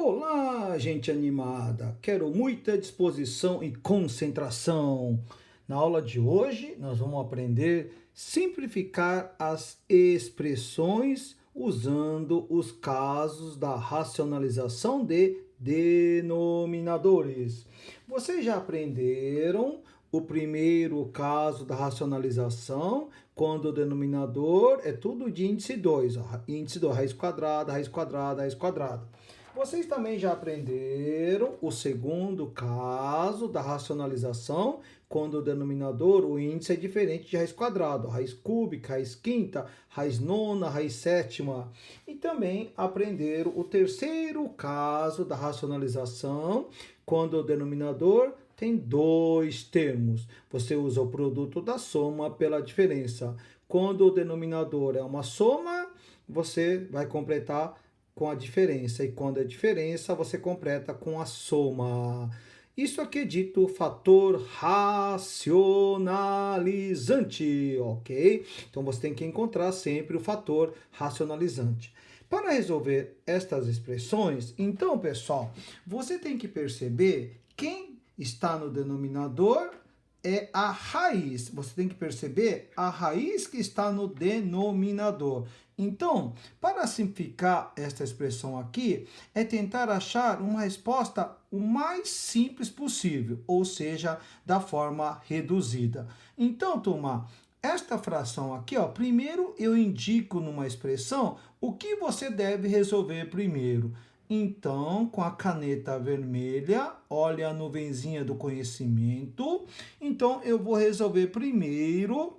Olá, gente animada! Quero muita disposição e concentração. Na aula de hoje, nós vamos aprender a simplificar as expressões usando os casos da racionalização de denominadores. Vocês já aprenderam o primeiro caso da racionalização, quando o denominador é tudo de índice 2, índice 2, raiz quadrada, raiz quadrada, raiz quadrada. Vocês também já aprenderam o segundo caso da racionalização, quando o denominador, o índice é diferente de raiz quadrada, raiz cúbica, raiz quinta, raiz nona, raiz sétima. E também aprenderam o terceiro caso da racionalização, quando o denominador tem dois termos. Você usa o produto da soma pela diferença. Quando o denominador é uma soma, você vai completar com a diferença, e quando é diferença, você completa com a soma. Isso aqui é dito fator racionalizante, ok? Então você tem que encontrar sempre o fator racionalizante. Para resolver estas expressões, então, pessoal, você tem que perceber quem está no denominador é a raiz. Você tem que perceber a raiz que está no denominador. Então, para simplificar esta expressão aqui, é tentar achar uma resposta o mais simples possível, ou seja, da forma reduzida. Então, turma, esta fração aqui, ó, primeiro eu indico numa expressão o que você deve resolver primeiro. Então, com a caneta vermelha, olha a nuvenzinha do conhecimento. Então, eu vou resolver primeiro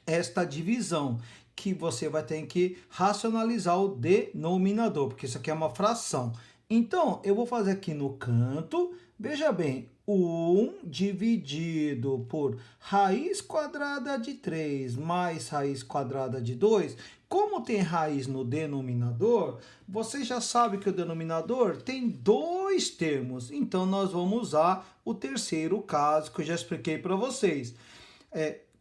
esta divisão, que você vai ter que racionalizar o denominador, porque isso aqui é uma fração. Então, eu vou fazer aqui no canto, veja bem, 1 dividido por raiz quadrada de 3 mais raiz quadrada de 2. Como tem raiz no denominador, você já sabe que o denominador tem dois termos. Então, nós vamos usar o terceiro caso que eu já expliquei para vocês.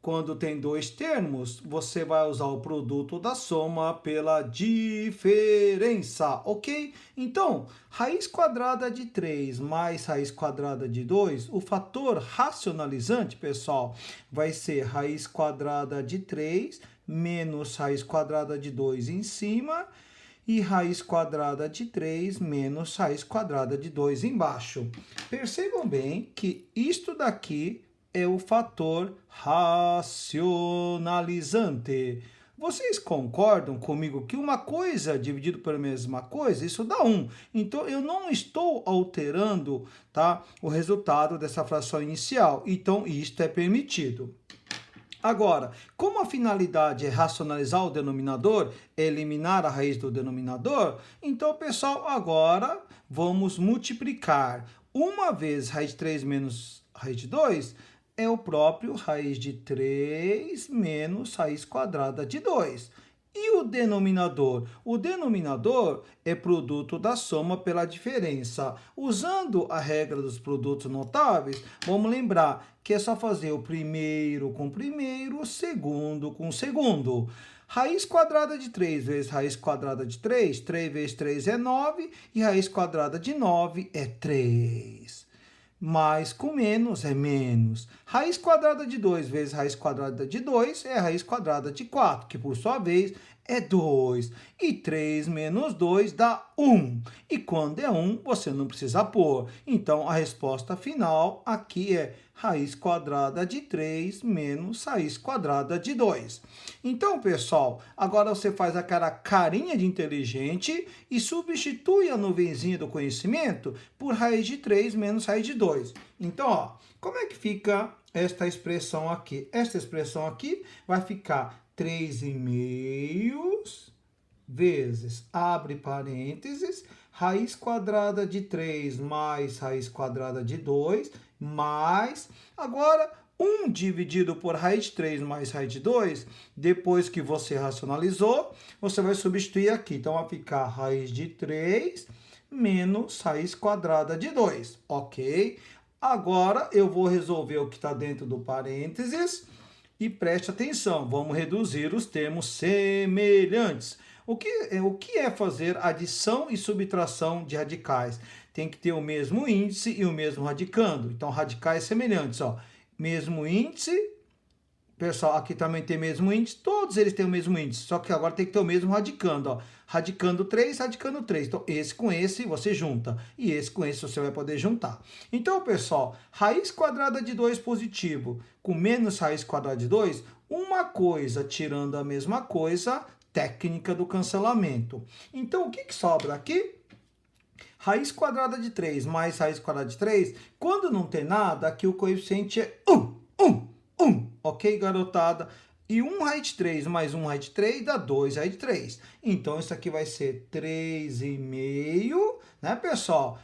Quando tem dois termos, você vai usar o produto da soma pela diferença, ok? Então, raiz quadrada de 3 mais raiz quadrada de 2, o fator racionalizante, pessoal, vai ser raiz quadrada de 3 menos raiz quadrada de 2 em cima e raiz quadrada de 3 menos raiz quadrada de 2 embaixo. Percebam bem que isto daqui é o fator racionalizante. Vocês concordam comigo que uma coisa dividido pela mesma coisa, isso dá 1. Então, eu não estou alterando, tá, o resultado dessa fração inicial. Então, isto é permitido. Agora, como a finalidade é racionalizar o denominador, eliminar a raiz do denominador, então, pessoal, agora vamos multiplicar. Uma vez raiz de 3 menos raiz de 2 é o próprio raiz de 3 menos raiz quadrada de 2. E o denominador? O denominador é produto da soma pela diferença. Usando a regra dos produtos notáveis, vamos lembrar que é só fazer o primeiro com o primeiro, o segundo com o segundo. Raiz quadrada de 3 vezes raiz quadrada de 3, 3 vezes 3 é 9, e raiz quadrada de 9 é 3. Mais com menos é menos. Raiz quadrada de 2 vezes raiz quadrada de 2 é a raiz quadrada de 4, que por sua vez é 2. E 3 menos 2 dá 1. E quando é 1, você não precisa pôr. Então, a resposta final aqui é raiz quadrada de 3 menos raiz quadrada de 2. Então, pessoal, agora você faz aquela carinha de inteligente e substitui a nuvenzinha do conhecimento por raiz de 3 menos raiz de 2. Então, ó, como é que fica esta expressão aqui? Esta expressão aqui vai ficar 3,5 vezes, abre parênteses, raiz quadrada de 3 mais raiz quadrada de 2, mais, agora, 1 dividido por raiz de 3 mais raiz de 2, depois que você racionalizou, você vai substituir aqui. Então, vai ficar raiz de 3 menos raiz quadrada de 2, ok? Agora, eu vou resolver o que está dentro do parênteses e preste atenção, vamos reduzir os termos semelhantes. O que é fazer adição e subtração de radicais? Tem que ter o mesmo índice e o mesmo radicando. Então, radicais semelhantes, ó. Mesmo índice. Pessoal, aqui também tem mesmo índice, todos eles têm o mesmo índice, só que agora tem que ter o mesmo radicando, ó. Radicando 3, radicando 3. Então, esse com esse você junta, e esse com esse você vai poder juntar. Então, pessoal, raiz quadrada de 2 positivo com menos raiz quadrada de 2, uma coisa tirando a mesma coisa, técnica do cancelamento. Então, o que sobra aqui? Raiz quadrada de 3 mais raiz quadrada de 3, quando não tem nada, aqui o coeficiente é 1. Ok, garotada? E 1 raiz de 3 mais 1 raiz de 3 dá 2 raiz de 3. Então, isso aqui vai ser 3,5, né, pessoal?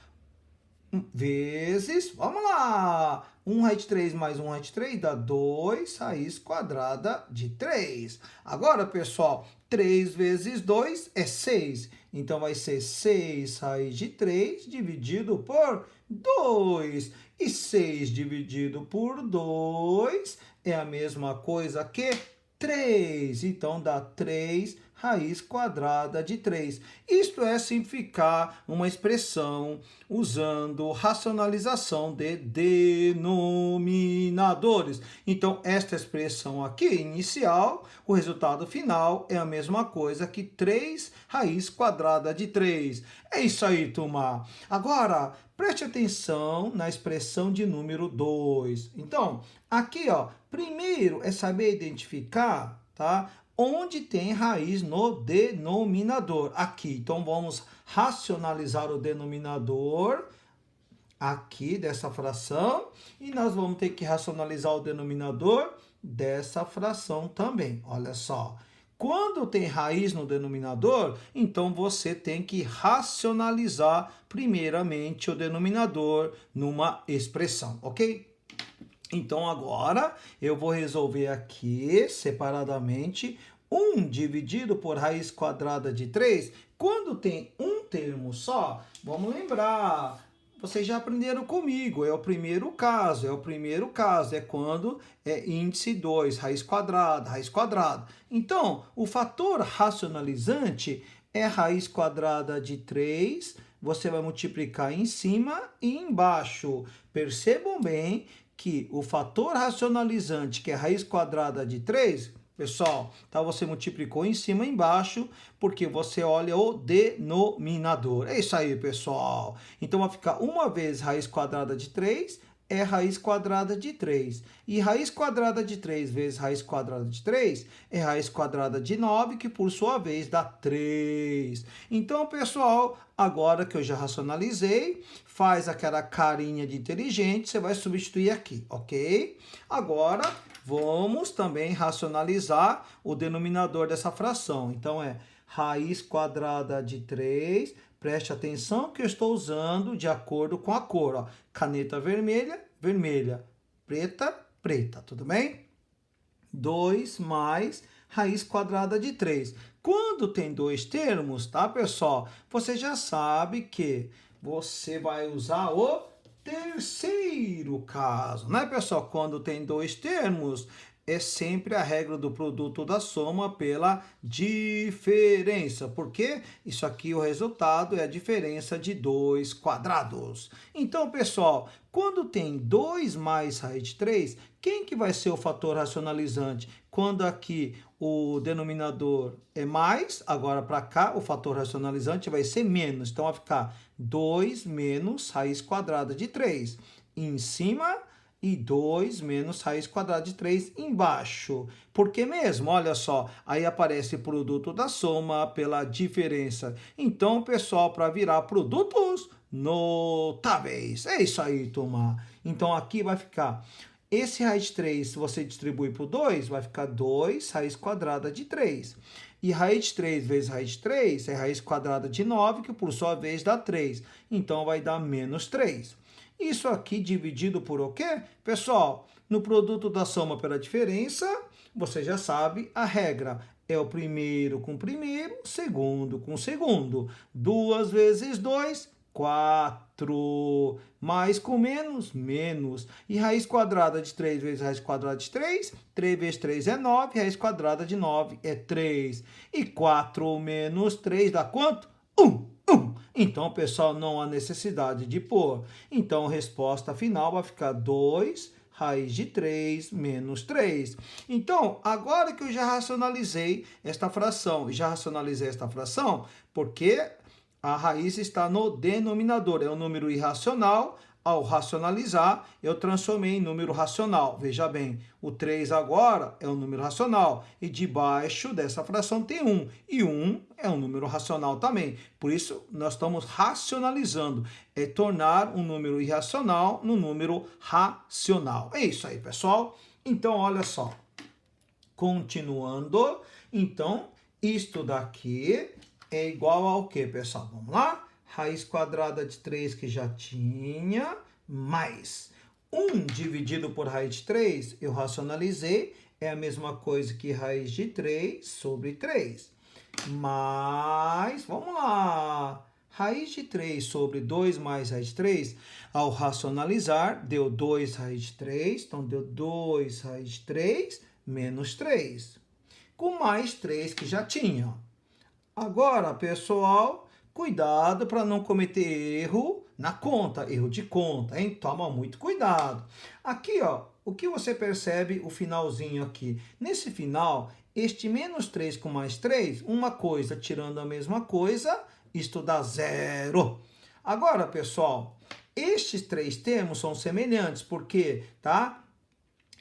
Vezes, vamos lá, 1 raiz de 3 mais 1 raiz de 3 dá 2 raiz quadrada de 3. Agora, pessoal, 3 vezes 2 é 6. Então, vai ser 6 raiz de 3 dividido por 2. E 6 dividido por 2 é a mesma coisa que 3. Então, dá 3 raiz quadrada de 3. Isto é simplificar uma expressão usando racionalização de denominadores. Então, esta expressão aqui, inicial, o resultado final é a mesma coisa que 3 raiz quadrada de 3. É isso aí, turma. Agora, preste atenção na expressão de número 2. Então, aqui, ó, primeiro é saber identificar, tá? Onde tem raiz no denominador. Aqui, então vamos racionalizar o denominador aqui dessa fração e nós vamos ter que racionalizar o denominador dessa fração também. Olha só. Quando tem raiz no denominador, então você tem que racionalizar primeiramente o denominador numa expressão, ok? Então, agora eu vou resolver aqui separadamente 1 dividido por raiz quadrada de 3. Quando tem um termo só, vamos lembrar, vocês já aprenderam comigo, é o primeiro caso, é quando é índice 2, raiz quadrada, raiz quadrada. Então, o fator racionalizante é raiz quadrada de 3, você vai multiplicar em cima e embaixo. Percebam bem que o fator racionalizante, que é raiz quadrada de 3, pessoal, tá? Você multiplicou em cima e embaixo, porque você olha o denominador. É isso aí, pessoal. Então, vai ficar uma vez raiz quadrada de 3 é raiz quadrada de 3. E raiz quadrada de 3 vezes raiz quadrada de 3 é raiz quadrada de 9, que por sua vez dá 3. Então, pessoal, agora que eu já racionalizei, faz aquela carinha de inteligente, você vai substituir aqui, ok? Agora, vamos também racionalizar o denominador dessa fração. Então, é raiz quadrada de 3. Preste atenção que eu estou usando de acordo com a cor. Ó. Caneta vermelha, vermelha. Preta, preta. Tudo bem? 2 mais raiz quadrada de 3. Quando tem dois termos, tá, pessoal? Você já sabe que você vai usar o terceiro caso, né, pessoal? Quando tem dois termos, é sempre a regra do produto da soma pela diferença, porque isso aqui, o resultado, é a diferença de 2 quadrados. Então, pessoal, quando tem 2 mais raiz de 3, quem que vai ser o fator racionalizante? Quando aqui o denominador é mais, agora para cá o fator racionalizante vai ser menos. Então, vai ficar 2 menos raiz quadrada de 3 em cima e 2 menos raiz quadrada de 3 embaixo. Por que mesmo? Olha só, aí aparece produto da soma pela diferença. Então, pessoal, para virar produtos notáveis. É isso aí, turma. Então, aqui vai ficar... Esse raiz de 3, se você distribui por 2, vai ficar 2 raiz quadrada de 3. E raiz de 3 vezes raiz de 3 é raiz quadrada de 9, que por sua vez dá 3. Então, vai dar menos 3. Isso aqui dividido por o quê? Pessoal, no produto da soma pela diferença, você já sabe a regra. É o primeiro com primeiro, segundo com segundo. 2 vezes 2, 4. Mais com menos, menos. E raiz quadrada de 3 vezes raiz quadrada de 3, 3 vezes 3 é 9, raiz quadrada de 9 é 3. E 4 menos 3 dá quanto? 1. Então, pessoal, não há necessidade de pôr. Então, a resposta final vai ficar 2 raiz de 3 menos 3. Então, agora que eu já racionalizei esta fração, porque a raiz está no denominador, é um número irracional. Ao racionalizar, eu transformei em número racional. Veja bem, o 3 agora é um número racional. E debaixo dessa fração tem 1. E 1 é um número racional também. Por isso, nós estamos racionalizando. É tornar um número irracional no número racional. É isso aí, pessoal. Então, olha só. Continuando. Então, isto daqui é igual ao quê, pessoal? Vamos lá? Raiz quadrada de 3 que já tinha, mais 1 dividido por raiz de 3, eu racionalizei, é a mesma coisa que raiz de 3 sobre 3. Mais, vamos lá, raiz de 3 sobre 2 mais raiz de 3, ao racionalizar, deu 2 raiz de 3, então deu 2 raiz de 3 menos 3, com mais 3 que já tinha. Agora, pessoal, cuidado para não cometer erro na conta, erro de conta, hein? Toma muito cuidado. Aqui, ó, o que você percebe, o finalzinho aqui. Nesse final, este menos 3 com mais 3, uma coisa tirando a mesma coisa, isto dá 0. Agora, pessoal, estes três termos são semelhantes, porque, tá?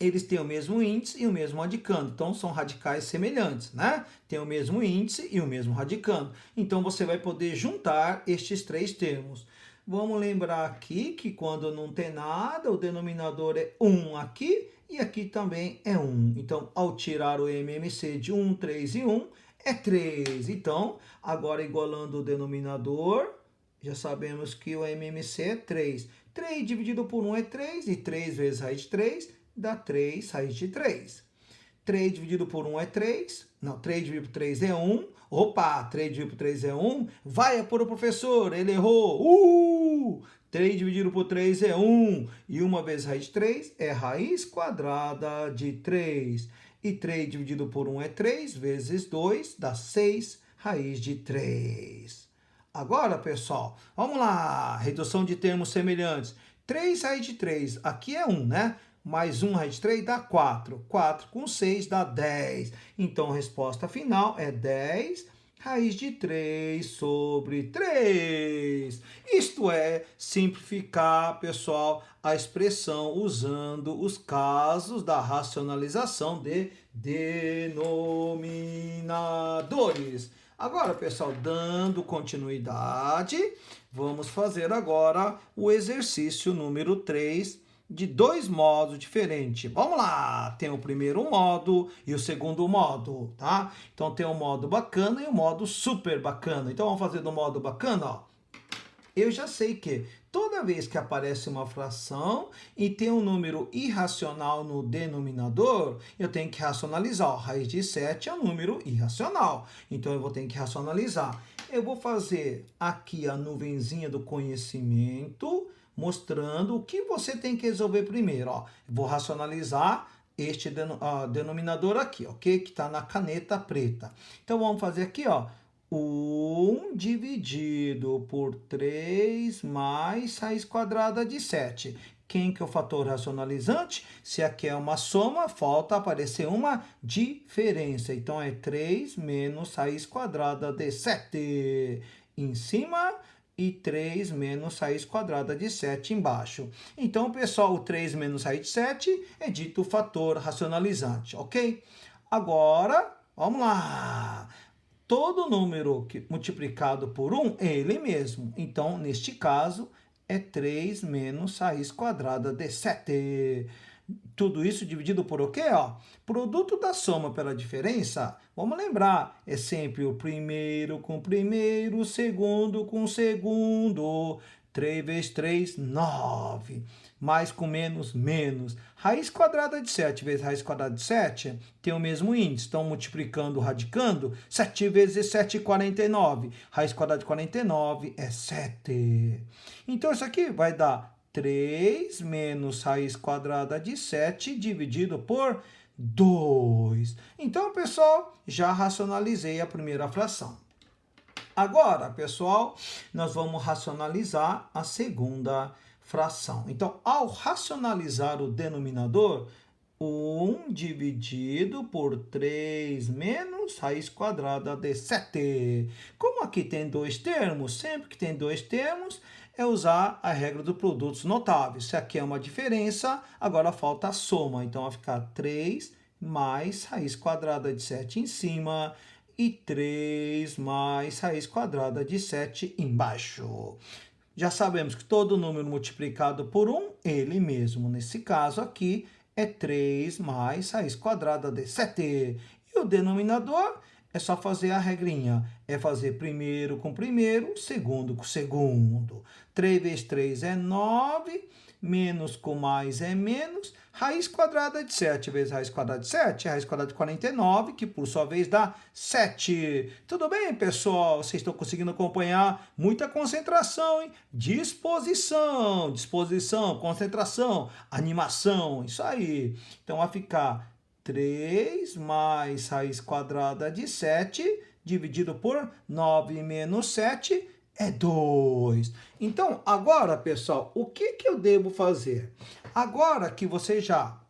Eles têm o mesmo índice e o mesmo radicando. Então, são radicais semelhantes, né? Tem o mesmo índice e o mesmo radicando. Então, você vai poder juntar estes três termos. Vamos lembrar aqui que quando não tem nada, o denominador é 1 aqui e aqui também é 1. Então, ao tirar o MMC de 1, 3 e 1, é 3. Então, agora igualando o denominador, já sabemos que o MMC é 3. 3 dividido por 1 é 3 e 3 vezes raiz de 3 dá 3 raiz de 3. 3 dividido por 1 é 3. Não, 3 dividido por 3 é 1. Opa, 3 dividido por 3 é 1. Vai por o professor, ele errou. 3 dividido por 3 é 1. E 1 vezes raiz de 3 é raiz quadrada de 3. E 3 dividido por 1 é 3, vezes 2 dá 6 raiz de 3. Agora, pessoal, vamos lá. Redução de termos semelhantes. 3 raiz de 3, aqui é 1, né? Mais 1 raiz de 3 dá 4. 4 com 6 dá 10. Então, a resposta final é 10 raiz de 3 sobre 3. Isto é simplificar, pessoal, a expressão usando os casos da racionalização de denominadores. Agora, pessoal, dando continuidade, vamos fazer agora o exercício número 3, de dois modos diferentes. Vamos lá! Tem o primeiro modo e o segundo modo, tá? Então, tem o modo bacana e o modo super bacana. Então, vamos fazer do modo bacana, ó. Eu já sei que toda vez que aparece uma fração e tem um número irracional no denominador, eu tenho que racionalizar. Ó, raiz de 7 é um número irracional, então eu vou ter que racionalizar. Eu vou fazer aqui a nuvenzinha do conhecimento, mostrando o que você tem que resolver primeiro. Ó, vou racionalizar este denominador aqui, ok? Que está na caneta preta. Então, vamos fazer aqui, ó. 1 dividido por 3 mais raiz quadrada de 7. Quem que é o fator racionalizante? Se aqui é uma soma, falta aparecer uma diferença. Então, é 3 menos raiz quadrada de 7 em cima e 3 menos raiz quadrada de 7 embaixo. Então, pessoal, o 3 menos raiz de 7 é dito o fator racionalizante, ok? Agora, vamos lá! Todo número multiplicado por 1 é ele mesmo. Então, neste caso, é 3 menos raiz quadrada de 7. Tudo isso dividido por o quê? Ó? Produto da soma pela diferença, vamos lembrar, é sempre o primeiro com primeiro, o segundo com segundo. 3 vezes 3, 9. Mais com menos, menos. Raiz quadrada de 7 vezes raiz quadrada de 7 tem o mesmo índice. Então, multiplicando, radicando, 7 vezes 7, 49. Raiz quadrada de 49 é 7. Então, isso aqui vai dar 3 menos raiz quadrada de 7 dividido por 2. Então, pessoal, já racionalizei a primeira fração. Agora, pessoal, nós vamos racionalizar a segunda fração. Então, ao racionalizar o denominador, 1 dividido por 3 menos raiz quadrada de 7. Como aqui tem dois termos, sempre que tem dois termos, é usar a regra dos produtos notáveis. Se aqui é uma diferença, agora falta a soma. Então, vai ficar 3 mais raiz quadrada de 7 em cima e 3 mais raiz quadrada de 7 embaixo. Já sabemos que todo número multiplicado por 1, ele mesmo. Nesse caso aqui, é 3 mais raiz quadrada de 7. E o denominador é só fazer a regrinha. É fazer primeiro com primeiro, segundo com segundo. 3 vezes 3 é 9, menos com mais é menos. Raiz quadrada de 7 vezes raiz quadrada de 7 é raiz quadrada de 49, que por sua vez dá 7. Tudo bem, pessoal? Vocês estão conseguindo acompanhar? Muita concentração, hein? Disposição, disposição, concentração, animação, isso aí. Então, vai ficar 3 mais raiz quadrada de 7 dividido por 9 menos 7 é 2. Então, agora, pessoal, o que eu devo fazer? Agora que você já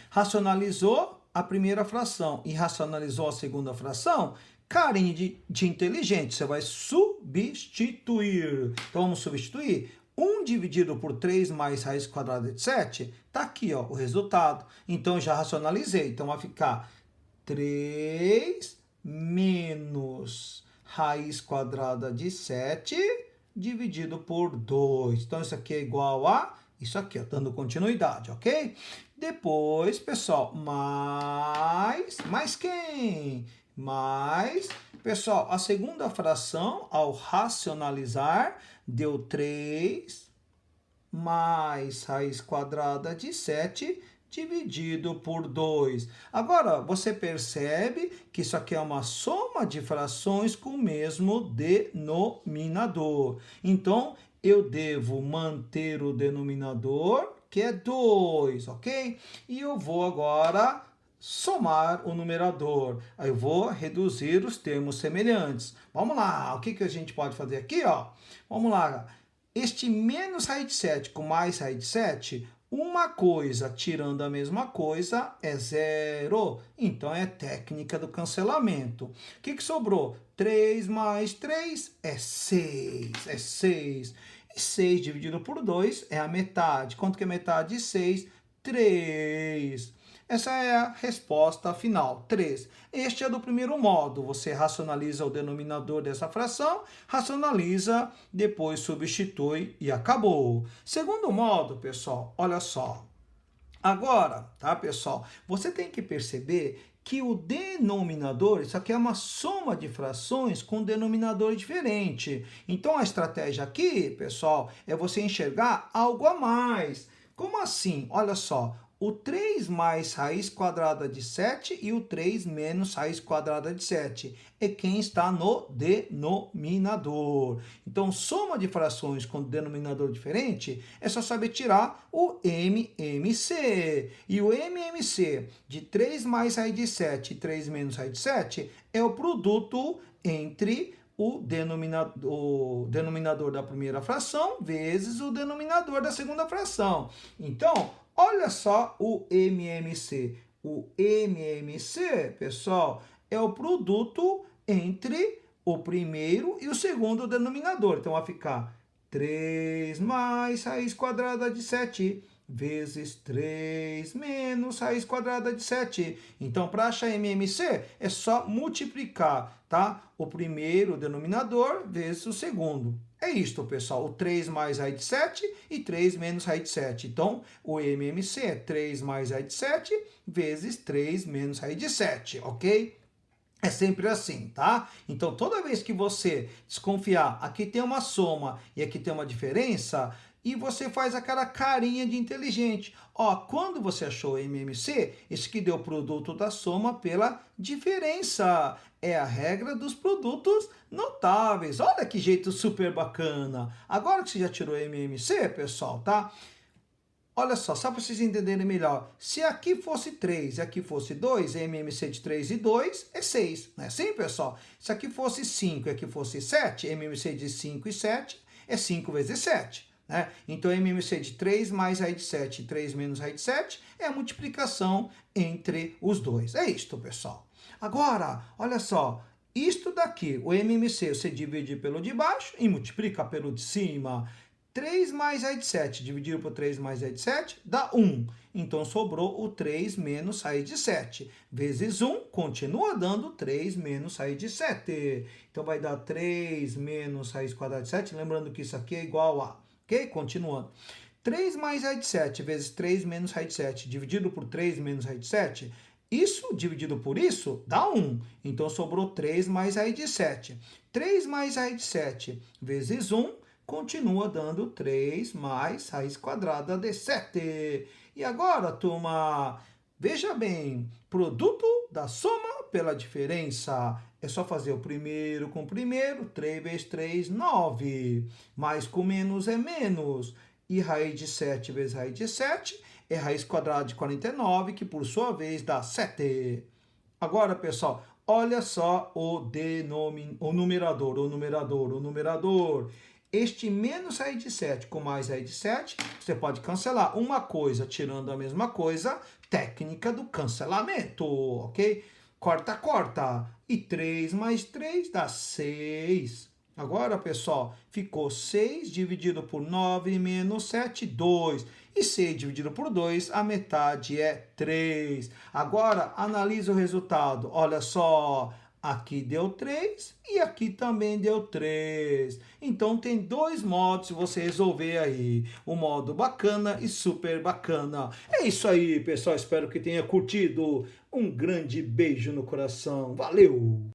racionalizou a primeira fração e racionalizou a segunda fração, carinho de inteligente, você vai substituir. Então, vamos substituir. 1 dividido por 3 mais raiz quadrada de 7, está aqui, ó, o resultado. Então, já racionalizei. Então, vai ficar 3 menos raiz quadrada de 7 dividido por 2. Então, isso aqui é igual a isso aqui, ó, dando continuidade, ok? Depois, pessoal, mais quem? Mais, pessoal, a segunda fração, ao racionalizar, deu 3 mais raiz quadrada de 7 dividido por 2. Agora, você percebe que isso aqui é uma soma de frações com o mesmo denominador. Então, eu devo manter o denominador, que é 2, ok? E eu vou agora somar o numerador. Aí eu vou reduzir os termos semelhantes. Vamos lá, o que a gente pode fazer aqui, ó? Vamos lá. Este menos raiz de 7 com mais raiz de 7, uma coisa tirando a mesma coisa é 0. Então, é técnica do cancelamento. O que sobrou? 3 mais 3 é 6. É 6. E 6 dividido por 2 é a metade. Quanto que é metade de 6? 3. Essa é a resposta final, 3. Este é do primeiro modo. Você racionaliza o denominador dessa fração, racionaliza, depois substitui e acabou. Segundo modo, pessoal, olha só. Agora, tá, pessoal? Você tem que perceber que o denominador, isso aqui é uma soma de frações com denominador diferente. Então, a estratégia aqui, pessoal, é você enxergar algo a mais. Como assim? Olha só. O 3 mais raiz quadrada de 7 e o 3 menos raiz quadrada de 7 é quem está no denominador. Então, soma de frações com denominador diferente é só saber tirar o MMC. E o MMC de 3 mais raiz de 7 e 3 menos raiz de 7 é o produto entre o denominador da primeira fração vezes o denominador da segunda fração. Então, olha só o MMC. O MMC, pessoal, é o produto entre o primeiro e o segundo denominador. Então, vai ficar 3 mais raiz quadrada de 7 vezes 3 menos raiz quadrada de 7. Então, para achar MMC, é só multiplicar, tá? O primeiro denominador vezes o segundo. É isto, pessoal, o 3 mais raiz de 7 e 3 menos raiz de 7. Então, o MMC é 3 mais raiz de 7 vezes 3 menos raiz de 7, ok? É sempre assim, tá? Então, toda vez que você desconfiar, aqui tem uma soma e aqui tem uma diferença, e você faz aquela carinha de inteligente. Ó, quando você achou MMC, isso que deu o produto da soma pela diferença. É a regra dos produtos notáveis. Olha que jeito super bacana. Agora que você já tirou MMC, pessoal, tá? Olha só para vocês entenderem melhor. Se aqui fosse 3 e aqui fosse 2, MMC de 3 e 2 é 6. Não é assim, pessoal? Se aqui fosse 5 e aqui fosse 7, MMC de 5 e 7 é 5 vezes 7. Né? Então, MMC de 3 mais raiz de 7 e 3 menos raiz de 7 é a multiplicação entre os dois. É isto, pessoal. Agora, olha só. Isto daqui, o MMC, você divide pelo de baixo e multiplica pelo de cima. 3 mais raiz de 7 dividido por 3 mais raiz de 7 dá 1. Então, sobrou o 3 menos raiz de 7. Vezes 1 continua dando 3 menos raiz de 7. Então, vai dar 3 menos raiz quadrada de 7. Lembrando que isso aqui é igual a... Ok? Continuando. 3 mais raiz de 7 vezes 3 menos raiz de 7 dividido por 3 menos raiz de 7. Isso dividido por isso dá 1. Então, sobrou 3 mais raiz de 7. 3 mais raiz de 7 vezes 1 continua dando 3 mais raiz quadrada de 7. E agora, turma, veja bem, produto da soma pela diferença. É só fazer o primeiro com o primeiro, 3 vezes 3, 9. Mais com menos é menos. E raiz de 7 vezes raiz de 7 é raiz quadrada de 49, que por sua vez dá 7. Agora, pessoal, olha só o numerador. Este menos raiz de 7 com mais raiz de 7, você pode cancelar uma coisa tirando a mesma coisa, técnica do cancelamento, ok? Corta, corta. E 3 mais 3 dá 6. Agora, pessoal, ficou 6 dividido por 9 menos 7, 2. E 6 dividido por 2, a metade é 3. Agora, analisa o resultado. Olha só, aqui deu 3 e aqui também deu 3. Então, tem dois modos de você resolver aí. O modo bacana e super bacana. É isso aí, pessoal. Espero que tenha curtido. Um grande beijo no coração. Valeu!